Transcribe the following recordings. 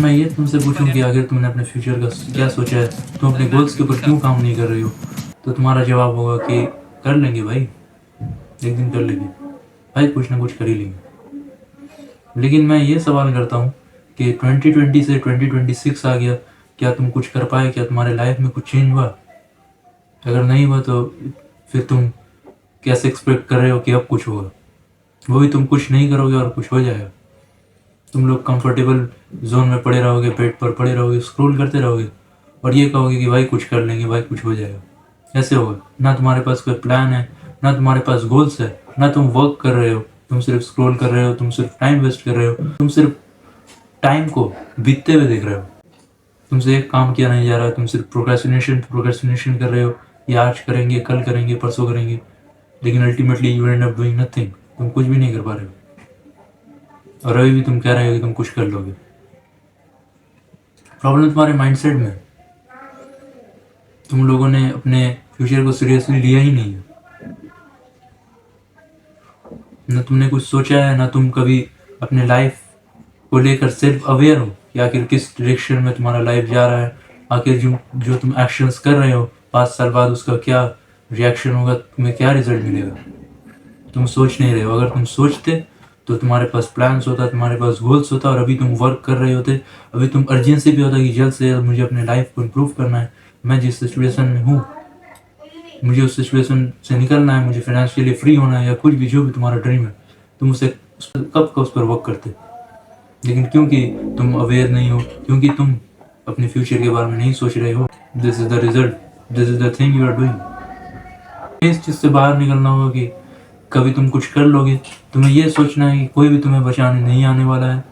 मैं ये तुमसे पूछूं कि आखिर तुमने अपने फ्यूचर का क्या सोचा है, तुम अपने गोल्स के ऊपर क्यों काम नहीं कर रही हो, तो तुम्हारा जवाब होगा कि कर लेंगे भाई, एक दिन कर लेंगे भाई, कुछ ना कुछ कर ही लेंगे। लेकिन मैं ये सवाल करता हूँ कि 2020 से 2026 आ गया, क्या तुम कुछ कर पाए, क्या तुम्हारे लाइफ में कुछ चेंज हुआ? अगर नहीं हुआ तो फिर तुम कैसे एक्सपेक्ट कर रहे हो कि अब कुछ होगा? वो भी तुम कुछ नहीं करोगे और कुछ हो जाएगा। तुम लोग कंफर्टेबल जोन में पड़े रहोगे, बेड पर पड़े रहोगे, स्क्रॉल करते रहोगे और ये कहोगे कि भाई कुछ कर लेंगे, भाई कुछ हो जाएगा। ऐसे होगा? ना तुम्हारे पास कोई प्लान है, ना तुम्हारे पास गोल्स है, ना तुम वर्क कर रहे हो, तुम सिर्फ स्क्रॉल कर रहे हो, तुम सिर्फ टाइम वेस्ट कर रहे हो, तुम सिर्फ टाइम को बीतते हुए देख रहे हो। तुमसे एक काम किया नहीं जा रहा, तुम सिर्फ प्रोक्रेस्टिनेशन कर रहे हो, ये आज करेंगे, कल करेंगे, परसों करेंगे, लेकिन ultimately you and up doing nothing. तुम कुछ भी नहीं कर पा रहे हो और अभी भी तुम कह रहे हो कि तुम कुछ कर लोगे। प्रॉब्लम तुम्हारे माइंडसेट में। तुम लोगों ने अपने फ्यूचर को सीरियसली लिया ही नहीं है। न तुमने कुछ सोचा है, ना तुम कभी अपने लाइफ को लेकर सेल्फ अवेयर हो कि आखिर किस डायरेक्शन में तुम्हारा लाइफ जा रहा है, आखिर जो तुम एक्शंस कर रहे हो 5 साल बाद उसका क्या रिएक्शन होगा, तुम्हें क्या रिजल्ट मिलेगा। तुम सोच नहीं रहे हो। अगर तुम सोचते तो तुम्हारे पास प्लान्स होता, तुम्हारे पास गोल्स होता और अभी तुम वर्क कर रहे होते। अभी तुम अर्जेंसी भी होता कि जल्द से जल्द मुझे अपने लाइफ को इम्प्रूव करना है, मैं जिस सिचुएशन में हूँ मुझे उस सिचुएशन से निकलना है, मुझे फाइनेंशियली फ्री होना है, या कुछ भी जो भी तुम्हारा ड्रीम है, तुम उसे कब का उस पर वर्क करते। लेकिन क्योंकि तुम अवेयर नहीं हो, क्योंकि तुम अपने फ्यूचर के बारे में नहीं सोच रहे हो, this is the result, this is the thing you are doing. इस चीज़ से बाहर निकलना होगा कि कभी तुम कुछ कर लोगे, तुम्हें ये सोचना है कि कोई भी तुम्हें बचाने नहीं आने वाला है,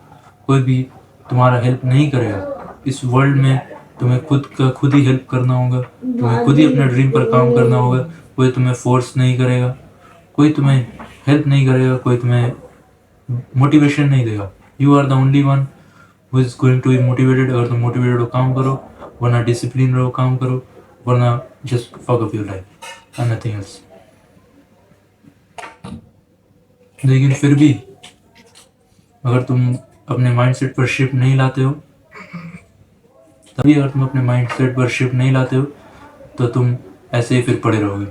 कोई भी तुम्हारा हेल्प नहीं करेगा। इस वर्ल्ड में तुम्हें खुद ही हेल्प करना होगा, तुम्हें खुद ही अपने ड्रीम पर काम करना होगा। कोई तुम्हें फोर्स नहीं करेगा, कोई तुम्हें हेल्प नहीं करेगा, कोई तुम्हें मोटिवेशन नहीं देगा। You are the only one who is going to be motivated. अगर तुम मोटिवेटेड हो काम करो, वरना डिसिप्लिन रहो काम करो, वरना just fuck up your life and nothing else. लेकिन फिर भी अगर तुम अपने माइंडसेट पर शिफ्ट नहीं लाते हो, तभी अगर तुम अपने माइंडसेट पर शिफ्ट नहीं लाते हो तो तुम ऐसे ही फिर पड़े रहोगे।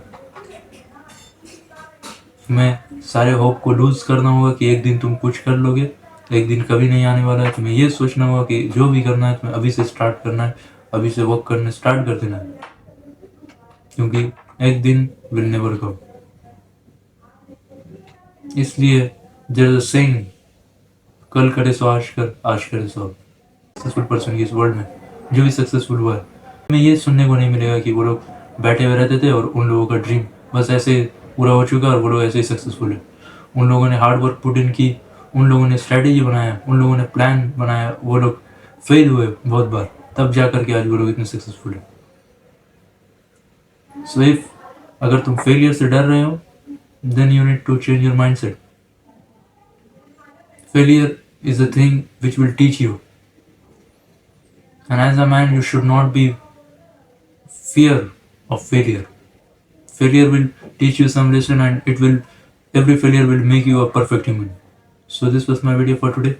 तुम्हें सारे होप को लूज करना होगा कि एक दिन तुम कुछ कर लोगे, एक दिन कभी नहीं आने वाला है। तुम्हें ये सोचना होगा कि जो भी करना है तुम्हें अभी से स्टार्ट करना है, अभी से वर्क करने स्टार्ट कर देना है, क्योंकि एक दिन विल नेवर कम। इसलिए देयर इज अ सेइंग, कल करे सो आज कर, आज करे सो अब। सक्सेसफुल पर्सन की इस वर्ल्ड में जो भी सक्सेसफुल हुआ है, हमें ये सुनने को नहीं मिलेगा कि वो लोग बैठे हुए रहते थे और उन लोगों का ड्रीम बस ऐसे पूरा हो चुका और वो लोग ऐसे ही सक्सेसफुल है। उन लोगों ने हार्ड वर्क पुट इन की, उन लोगों ने स्ट्रैटेजी बनाया, उन लोगों ने प्लान बनाया, वो लोग फेल हुए बहुत बार, तब जा कर के आज वो लोग इतने सक्सेसफुल है। सो इफ अगर तुम फेलियर से डर रहे हो, then you need to change your mindset. Failure is a thing which will teach you, and as a man you should not be fear of failure. Failure will teach you some lesson, and every failure will make you a perfect human. So this was my video for today.